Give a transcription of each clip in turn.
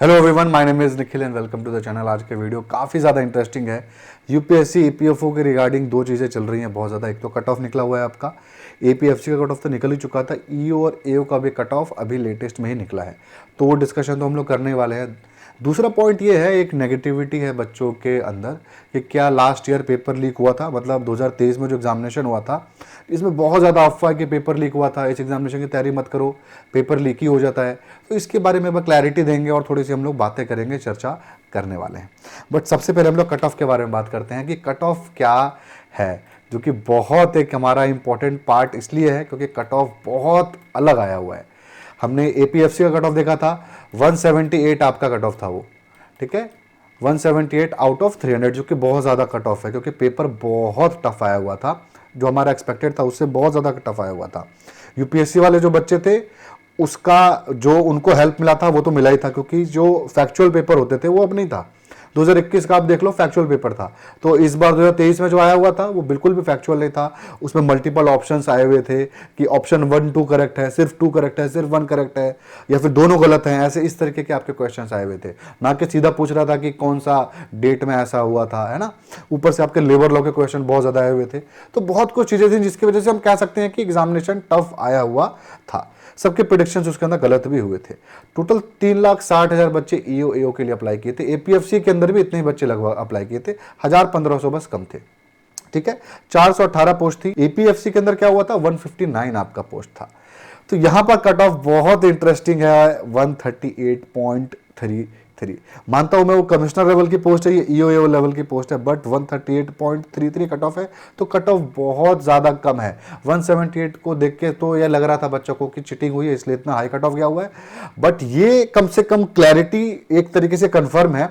Hello everyone, my name is Nikhil and welcome to the channel. आज के video काफ़ी ज़्यादा इंटरेस्टिंग है। यूपीएससी ईपीएफओ के रिगार्डिंग दो चीज़ें चल रही हैं बहुत ज़्यादा। एक तो कट ऑफ निकला हुआ है आपका, एपीएफसी का कट ऑफ तो निकल ही चुका था, ईओ और एओ का भी कट ऑफ अभी लेटेस्ट में ही निकला है, तो वो डिस्कशन तो हम लोग करने वाले हैं। दूसरा पॉइंट ये है, एक नेगेटिविटी है बच्चों के अंदर कि क्या लास्ट ईयर पेपर लीक हुआ था, मतलब 2023 में जो एग्जामिनेशन हुआ था इसमें बहुत ज़्यादा अफवाह कि पेपर लीक हुआ था, इस एग्जामिनेशन की तैयारी मत करो, पेपर लीक ही हो जाता है। तो इसके बारे में अब क्लैरिटी देंगे और थोड़ी सी हम लोग बातें करेंगे, चर्चा करने वाले हैं। बट सबसे पहले हम लोग कट ऑफ के बारे में बात करते हैं कि कट ऑफ क्या है, जो कि बहुत एक हमारा इंपॉर्टेंट पार्ट इसलिए है क्योंकि कट ऑफ बहुत अलग आया हुआ है। हमने एपीएफसी का कट ऑफ देखा था, 178 आपका कट ऑफ था वो, ठीक है, 178 आउट ऑफ 300, जो कि बहुत ज़्यादा कट ऑफ है क्योंकि पेपर बहुत टफ आया हुआ था। जो हमारा एक्सपेक्टेड था उससे बहुत ज़्यादा टफ आया हुआ था। यूपीएससी वाले जो बच्चे थे उसका जो उनको हेल्प मिला था वो तो मिला ही था, क्योंकि जो फैक्चुअल पेपर होते थे वो अब नहीं था। 2021 का आप देख लो फैक्चुअल पेपर था, तो इस बार 2023 में जो आया हुआ था वो बिल्कुल भी फैक्चुअल नहीं था। उसमें मल्टीपल ऑप्शंस आए हुए थे कि ऑप्शन 1 2 करेक्ट है, सिर्फ 2 करेक्ट है, सिर्फ 1 करेक्ट है, या फिर दोनों गलत हैं, ऐसे इस तरीके के आपके क्वेश्चंस आए हुए थे। ना कि सीधा पूछ रहा था कि कौन सा डेट में ऐसा हुआ था, है ना। ऊपर से आपके लेबर लॉ के क्वेश्चन बहुत ज़्यादा आए हुए थे, तो बहुत कुछ चीज़ें थी जिसकी वजह से हम कह सकते हैं कि एग्जामिनेशन टफ आया हुआ था। सबके प्रेडिक्शंस उसके अंदर गलत भी हुए थे। टोटल 3,60,000 बच्चे ईओ एओ के लिए अप्लाई किए थे। एपीएफसी के अंदर भी इतने ही बच्चे लगभग अप्लाई किए थे, 1,000-1,500 बस कम थे, ठीक है। 418 पोस्ट थी। एपीएफसी के अंदर क्या हुआ था, 159 आपका पोस्ट था। तो यहां पर कट ऑफ बहुत इंटरेस्टिंग है, 138.33। मानता हूं मैं वो कमिश्नर लेवल की पोस्ट है, ये ईओ लेवल की पोस्ट है, बट 138.33 कट ऑफ है, तो कट ऑफ बहुत ज़्यादा कम है। 178 को देख के तो यह लग रहा था बच्चों को कि चीटिंग हुई है इसलिए इतना हाई कट ऑफ गया हुआ है, बट ये कम से कम क्लैरिटी एक तरीके से कंफर्म है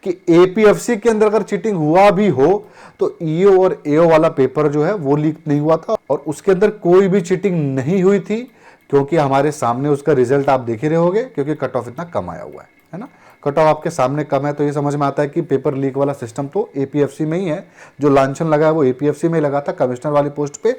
कि एपीएफसी के अंदर अगर चीटिंग हुआ भी हो तो ईओ और एओ वाला पेपर जो है वो लीक नहीं हुआ था और उसके अंदर कोई भी चीटिंग नहीं हुई थी, क्योंकि हमारे सामने उसका रिजल्ट आप देख ही रहे होगे, क्योंकि कट ऑफ इतना कम आया हुआ है ना। कट ऑफ आपके सामने कम है तो ये समझ में आता है कि पेपर लीक वाला सिस्टम तो एपीएफसी में ही है। जो लांछन लगा है वो एपीएफसी में ही लगा था, कमिश्नर वाली पोस्ट पे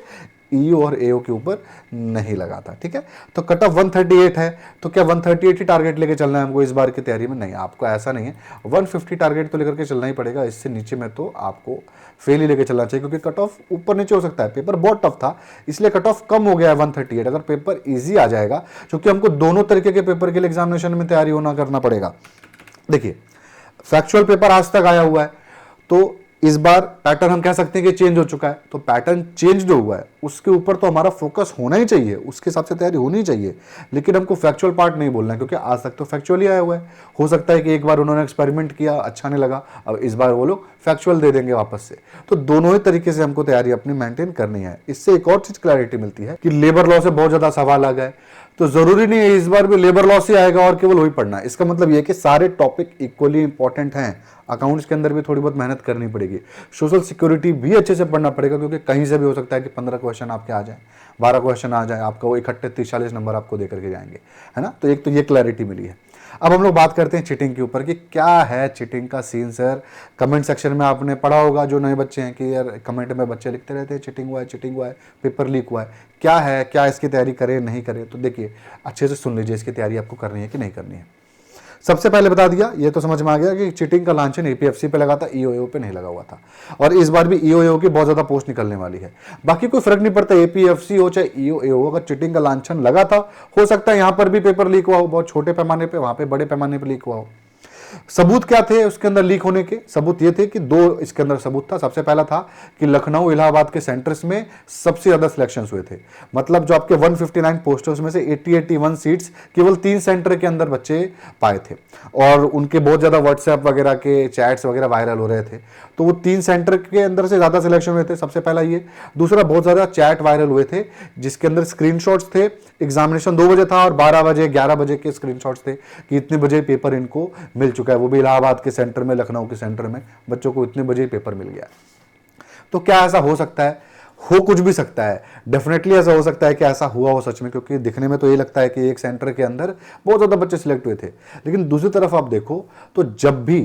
ईओ और एओ के ऊपर नहीं लगा था, ठीक है। तो कट ऑफ 138 है, तो क्या 138 ही टारगेट लेके चलना है हमको इस बार की तैयारी में? नहीं, आपको ऐसा नहीं है, 150 टारगेट तो लेकर के चलना ही पड़ेगा। इससे नीचे में तो आपको फेल ही लेके चलना चाहिए, क्योंकि कट ऑफ ऊपर नीचे हो सकता है। पेपर बहुत टफ था इसलिए कट ऑफ कम हो गया है 138। अगर पेपर ईजी आ जाएगा, क्योंकि हमको दोनों तरीके के पेपर के लिए एग्जामिनेशन में तैयारी होना करना पड़ेगा। देखिए, फैक्चुअल पेपर आज तक आया हुआ है, तो इस बार पैटर्न हम कह सकते हैं कि चेंज हो चुका है, तो पैटर्न चेंज जो हुआ है उसके ऊपर तो हमारा फोकस होना ही चाहिए, उसके हिसाब से तैयारी होनी चाहिए। लेकिन हमको फैक्चुअल पार्ट नहीं बोलना है, क्योंकि आज तक तो फैक्चुअल ही आया हुआ है। हो सकता है कि एक बार उन्होंने एक्सपेरिमेंट किया, अच्छा नहीं लगा, अब इस बार वो लोग फैक्चुअल दे देंगे वापस से। तो दोनों ही तरीके से हमको तैयारी अपनी मेंटेन करनी है। इससे एक और चीज क्लैरिटी मिलती है कि लेबर लॉ से बहुत ज्यादा सवाल आ गए, तो जरूरी नहीं है इस बार भी लेबर लॉ से आएगा और केवल वही पढ़ना है। इसका मतलब यह कि सारे टॉपिक इक्वली इंपॉर्टेंट हैं। अकाउंट्स के अंदर भी थोड़ी बहुत मेहनत करनी पड़ेगी, सोशल सिक्योरिटी भी अच्छे से पढ़ना पड़ेगा, क्योंकि कहीं से भी हो सकता है कि 15 क्वेश्चन आपके आ जाए, 12 क्वेश्चन आ जाए, आपका वो इकट्ठे 30-40 नंबर आपको दे करके जाएंगे, है ना। तो एक तो ये क्लैरिटी मिली है। अब हम लोग बात करते हैं चीटिंग के ऊपर कि क्या है चीटिंग का सीन सर। कमेंट सेक्शन में आपने पढ़ा होगा, जो नए बच्चे हैं, कि यार कमेंट में बच्चे लिखते रहते हैं चीटिंग हुआ है, चीटिंग हुआ है, पेपर लीक हुआ है, क्या है, क्या इसकी तैयारी करें नहीं करें। तो देखिए, अच्छे से सुन लीजिए, इसकी तैयारी आपको करनी है कि नहीं करनी है। सबसे पहले बता दिया, ये तो समझ में आ गया कि चीटिंग का लांछन एपीएफसी पे लगा था, ईओ पे नहीं लगा हुआ था, और इस बार भी ईओ की बहुत ज्यादा पोस्ट निकलने वाली है। बाकी कोई फर्क नहीं पड़ता, एपीएफसी हो चाहे ईओ, अगर चीटिंग का लांछन लगा था, हो सकता है यहां पर भी पेपर लीक हुआ हो, बहुत छोटे पैमाने पे, वहां पे बड़े पैमाने पे लीक हुआ हो। सबूत क्या थे उसके अंदर लीक होने के? सबूत ये थे कि दो इसके अंदर सबूत था। सबसे पहला था कि लखनऊ इलाहाबाद के सेंटर्स में सबसे ज्यादा सिलेक्शंस हुए थे, मतलब जो आपके 159 पोस्टर्स में से 81 सीट्स केवल 3 सेंटर के अंदर बच्चे पाए थे, और उनके बहुत ज्यादा व्हाट्सएप वगैरह के चैट्स वगैरह वायरल हो रहे थे, तो वो 3 सेंटर के अंदर से ज्यादा सिलेक्शन हुए थे। सबसे पहला ये। दूसरा, बहुत ज्यादा चैट वायरल हुए थे जिसके अंदर स्क्रीनशॉट्स थे। एग्जामिनेशन 2 बजे था और 12 बजे 11 बजे के स्क्रीनशॉट्स थे कि इतने बजे पेपर इनको मिल चुका है, वो भी इलाहाबाद के सेंटर में, लखनऊ के सेंटर में बच्चों को इतने बजे पेपर मिल गया। तो क्या ऐसा हो सकता है? हो कुछ भी सकता है, डेफिनेटली ऐसा हो सकता है कि ऐसा हुआ हो सच में, क्योंकि दिखने में तो ये लगता है कि एक सेंटर के अंदर बहुत ज्यादा बच्चे सिलेक्ट हुए थे। लेकिन दूसरी तरफ आप देखो तो जब भी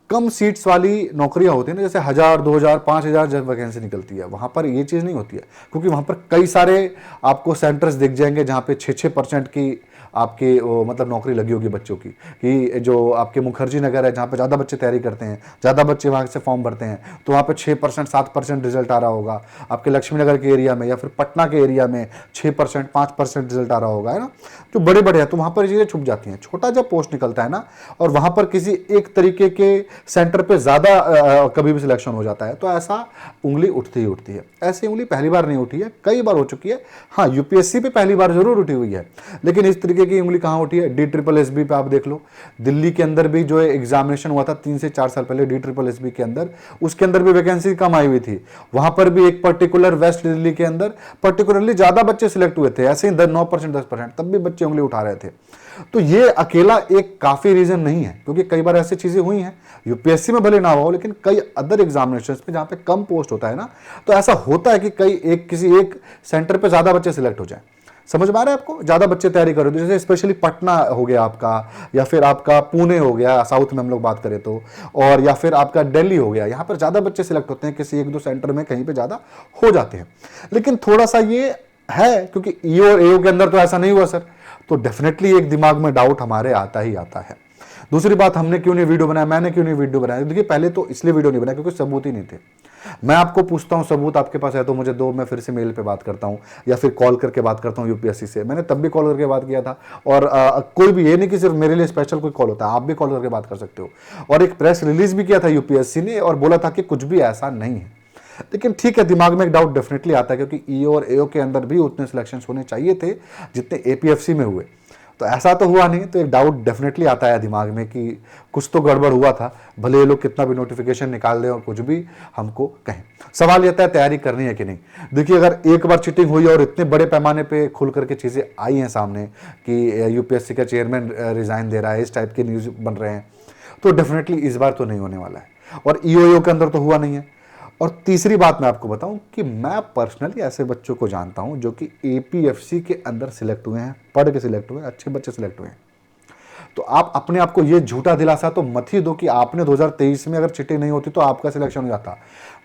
कम सीट्स वाली नौकरियां होती है ना, जैसे 1000, 2000, 5000 जब वैकेंसी निकलती है, वहां पर ये चीज नहीं होती है, क्योंकि वहां पर कई सारे आपको सेंटर्स दिख जाएंगे जहां पे 6-6% की आपकी मतलब नौकरी लगी होगी बच्चों की, कि जो आपके मुखर्जी नगर है जहाँ पे ज़्यादा बच्चे तैयारी करते हैं, ज़्यादा बच्चे वहाँ से फॉर्म भरते हैं, तो वहाँ पे 6% 7% रिजल्ट आ रहा होगा। आपके लक्ष्मी नगर के एरिया में या फिर पटना के एरिया में 6% 5% रिजल्ट आ रहा होगा, है ना, जो बड़े बड़े हैं, तो वहाँ पर चीज़ें छुप जाती हैं। छोटा जब पोस्ट निकलता है ना, और वहाँ पर किसी एक तरीके के सेंटर पे ज़्यादा कभी भी सिलेक्शन हो जाता है, तो ऐसा उंगली उठती ही उठती है। ऐसी उंगली पहली बार नहीं उठी है, कई बार हो चुकी है। हाँ, यूपीएससी पे पहली बार जरूर उठी हुई है, लेकिन इस तरीके की उंगली कहाँ उठी है? DSSB पे आप देख लो, दिल्ली के अंदर भी जो एग्जामिनेशन हुआ था 3 से 4 साल पहले DSSB के अंदर, उसके अंदर भी वैकेंसी कम आई हुई थी। वहां पर भी एक पर्टिकुलर वेस्ट दिल्ली के अंदर पर्टिकुलरली ज्यादा बच्चे सिलेक्ट हुए थे, ऐसे ही 9% 10%, तब भी बच्चे उंगली उठा रहे थे। तो ये अकेला एक काफी रीजन नहीं है, क्योंकि कई बार ऐसी चीजें हुई हैं, यूपीएससी में भले ना हो, लेकिन कई अदर एग्जामिनेशंस में जहां पे कम पोस्ट होता है ना, तो ऐसा होता है कि किसी एक सेंटर पे ज्यादा बच्चे सिलेक्ट हो जाए। समझ में आ रहा है आपको? ज्यादा बच्चे तैयारी करो, तो जैसे स्पेशली पटना हो गया आपका, या फिर आपका पुणे हो गया साउथ में हम लोग बात करें तो, और या फिर आपका दिल्ली हो गया, यहाँ पर ज्यादा बच्चे सिलेक्ट होते हैं, किसी एक दो सेंटर में कहीं पे ज्यादा हो जाते हैं। लेकिन थोड़ा सा ये है, क्योंकि ईओ और एओ के अंदर तो ऐसा नहीं हुआ सर, तो डेफिनेटली एक दिमाग में डाउट हमारे आता ही आता है। दूसरी बात, हमने क्यों नहीं वीडियो बनाया, मैंने क्यों नहीं वीडियो बनाया? देखिए, पहले तो इसलिए वीडियो नहीं बनाया क्योंकि सबूत ही नहीं थे। मैं आपको पूछता हूं सबूत आपके पास है तो मुझे दो, मैं फिर से मेल पे बात करता हूं या फिर कॉल करके बात करता हूं यूपीएससी से। मैंने तब भी कॉल करके बात किया था, और कोई भी, ये नहीं कि सिर्फ मेरे लिए स्पेशल कोई कॉल होता है, आप भी कॉल करके बात कर सकते हो। और एक प्रेस रिलीज भी किया था यूपीएससी ने, और बोला था कि कुछ भी ऐसा नहीं है। लेकिन ठीक है, दिमाग में एक डाउट डेफिनेटली आता है, क्योंकि ईओ और एओ के अंदर भी उतने सिलेक्शन होने चाहिए थे जितने एपीएफसी में हुए, तो ऐसा तो हुआ नहीं। तो एक डाउट डेफिनेटली आता है दिमाग में कि कुछ तो गड़बड़ हुआ था, भले ये लोग कितना भी नोटिफिकेशन निकाल दें और कुछ भी हमको कहें। सवाल ये है, तैयारी करनी है कि नहीं? देखिए, अगर एक बार चीटिंग हुई और इतने बड़े पैमाने पे खुल करके चीज़ें आई हैं सामने कि यूपीएससी का चेयरमैन रिजाइन दे रहा है, इस टाइप के न्यूज़ बन रहे हैं, तो डेफिनेटली इस बार तो नहीं होने वाला है। और ईओ के अंदर तो हुआ नहीं है। और तीसरी बात मैं आपको बताऊं कि मैं पर्सनली ऐसे बच्चों को जानता हूं जो कि एपीएफसी के अंदर सिलेक्ट हुए हैं, पढ़ के सिलेक्ट हुए हैं, अच्छे बच्चे सिलेक्ट हुए हैं। तो आप अपने आप को ये झूठा दिलासा तो मत ही दो कि आपने 2023 में अगर चीटिंग नहीं होती तो आपका सिलेक्शन हो जाता।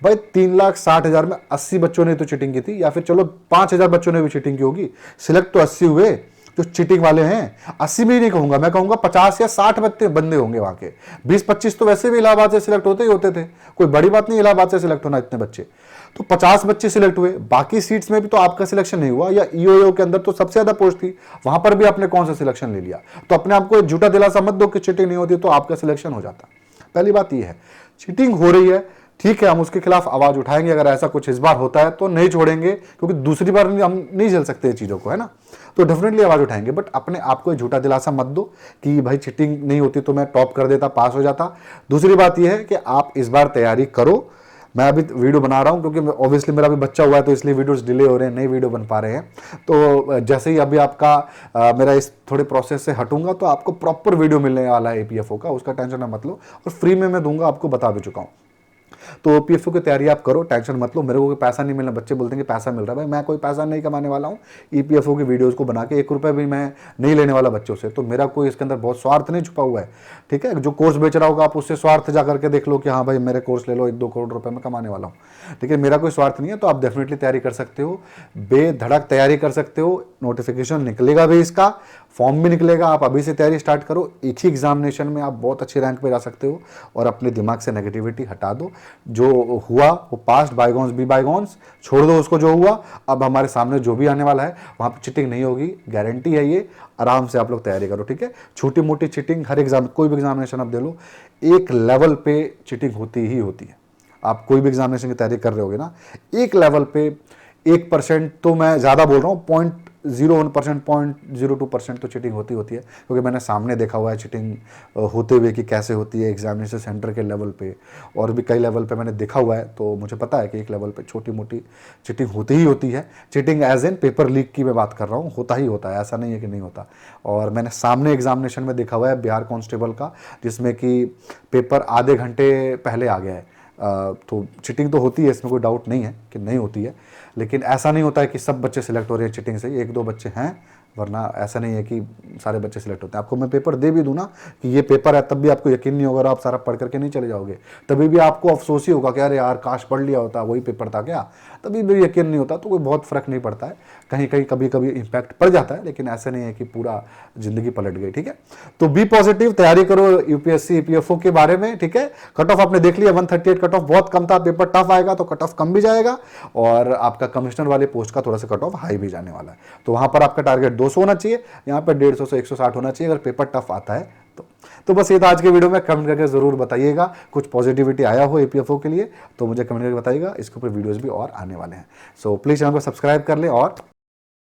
भाई 3,60,000 में 80 बच्चों ने तो चीटिंग की थी, या फिर चलो 5,000 बच्चों ने भी चीटिंग की होगी, सिलेक्ट तो 80 हुए जो चीटिंग वाले हैं। 80 भी नहीं कहूंगा, मैं कहूंगा 50 या 60 बंदे होंगे वहां के। 20-25 तो वैसे भी इलाहाबाद से सिलेक्ट होते ही होते थे, कोई बड़ी बात नहीं इलाहाबाद से सिलेक्ट होना इतने बच्चे। तो 50 बच्चे सिलेक्ट हुए, बाकी सीट्स में भी तो आपका सिलेक्शन नहीं हुआ, या ईओ के अंदर तो सबसे ज्यादा पोस्ट थी, वहां पर भी आपने कौन सा सिलेक्शन ले लिया? तो अपने आपको एक झूठा दिलासा मत दो कि चीटिंग नहीं होती तो आपका सिलेक्शन हो जाता। पहली बात यह है, चीटिंग हो रही है, ठीक है, हम उसके खिलाफ आवाज उठाएंगे। अगर ऐसा कुछ इस बार होता है तो नहीं छोड़ेंगे, क्योंकि दूसरी बार हम नहीं झेल सकते चीजों को, है ना, तो डेफिनेटली आवाज उठाएंगे। बट अपने आप को झूठा दिलासा मत दो कि भाई चीटिंग नहीं होती तो मैं टॉप कर देता, पास हो जाता। दूसरी बात यह है कि आप इस बार तैयारी करो। मैं अभी वीडियो बना रहा हूं क्योंकि ऑब्वियसली मेरा अभी बच्चा हुआ है, तो इसलिए वीडियोस डिले हो रहे हैं, नई वीडियो बन पा रहे हैं। तो जैसे ही अभी आपका मेरा इस थोड़े प्रोसेस से हटूंगा तो आपको प्रॉपर वीडियो मिलने वाला है एपीएफओ का, उसका टेंशन ना मत लो, और फ्री में मैं दूंगा, आपको बता भी चुका हूँ। तो पीएफओ की तैयारी आप करो, टेंशन मत लो। मेरे को कोई पैसा नहीं मिलना, बच्चे बोलते हैं कि पैसा मिल रहा है, भाई मैं कोई पैसा नहीं कमाने वाला हूँ। ईपीएफओ की वीडियोस को बना के 1 रुपये भी मैं नहीं लेने वाला बच्चों से, तो मेरा कोई इसके अंदर बहुत स्वार्थ नहीं छुपा हुआ है। ठीक है, जो कोर्स बेच रहा होगा आप उससे स्वार्थ जा करके देख लो कि हाँ भाई मेरे कोर्स ले लो, 1-2 करोड़ रुपए में कमाने वाला हूँ। लेकिन मेरा कोई स्वार्थ नहीं है, तो आप डेफिनेटली तैयारी कर सकते हो, बेधड़क तैयारी कर सकते हो। नोटिफिकेशन निकलेगा भी, इसका फॉर्म भी निकलेगा, आप अभी से तैयारी स्टार्ट करो। एक ही एग्जामिनेशन में आप बहुत अच्छे रैंक पे जा सकते हो, और अपने दिमाग से नेगेटिविटी हटा दो। जो हुआ वो पास्ट, बायगॉन्स बी बायगॉन्स, छोड़ दो उसको जो हुआ। अब हमारे सामने जो भी आने वाला है वहाँ पे चीटिंग नहीं होगी, गारंटी है ये। आराम से आप लोग तैयारी करो, ठीक है। छोटी मोटी चीटिंग हर एग्जाम, कोई भी एग्जामिनेशन आप दे लो, एक लेवल पे चीटिंग होती ही होती है। आप कोई भी एग्जामिनेशन की तैयारी कर रहे होगे ना, एक लेवल पे 1%, तो मैं ज़्यादा बोल रहा हूँ, 0.01%, 0.02% तो चीटिंग होती है, क्योंकि मैंने सामने देखा हुआ है चीटिंग होते हुए कि कैसे होती है एग्जामिनेशन सेंटर के लेवल पे, और भी कई लेवल पे मैंने देखा हुआ है। तो मुझे पता है कि एक लेवल पे छोटी मोटी चीटिंग होती ही होती है। Cheating as an paper leak की मैं बात कर रहा हूँ, होता ही होता है, ऐसा नहीं है कि नहीं होता। और मैंने सामने एग्जामिनेशन में देखा हुआ है बिहार कांस्टेबल का, जिसमें कि पेपर आधे घंटे पहले आ गया है। तो चीटिंग तो होती है, इसमें कोई डाउट नहीं है कि नहीं होती है, लेकिन ऐसा नहीं होता है कि सब बच्चे सिलेक्ट हो रहे हैं चीटिंग से। 1-2 बच्चे हैं वरना ऐसा नहीं है कि सारे बच्चे सिलेक्ट होते हैं। आपको मैं पेपर दे भी दूँ ना कि ये पेपर है, तब भी आपको यकीन नहीं होगा और आप सारा पढ़ करके नहीं चले जाओगे, तभी भी आपको अफसोस ही होगा कि अरे यार काश पढ़ लिया होता, वही पेपर था क्या, तभी भी यकीन नहीं होता। तो कोई बहुत फ़र्क नहीं पड़ता है, कहीं कहीं कभी कभी इम्पैक्ट पड़ जाता है, लेकिन ऐसा नहीं है कि पूरा ज़िंदगी पलट गई, ठीक है। तो बी पॉजिटिव, तैयारी करो यूपीएससी ईपीएफओ के बारे में, ठीक है। कट ऑफ आपने देख लिया 138 कट ऑफ बहुत कम था, पेपर टफ आएगा तो कट ऑफ कम भी जाएगा, और आपका कमिश्नर वाले पोस्ट का थोड़ा सा कट ऑफ हाई भी जाने वाला है। तो वहां पर आपका टारगेट 200 होना चाहिए, यहाँ पर 150 से 160 होना चाहिए अगर पेपर टफ आता है तो बस ये था आज के वीडियो में। कमेंट करके जरूर बताइएगा कुछ पॉजिटिविटी आया हो एपीएफओ के लिए, तो मुझे कमेंट करके बताइएगा। इसके ऊपर वीडियोस भी और आने वाले हैं। सो प्लीज़ चैनल को सब्सक्राइब कर ले और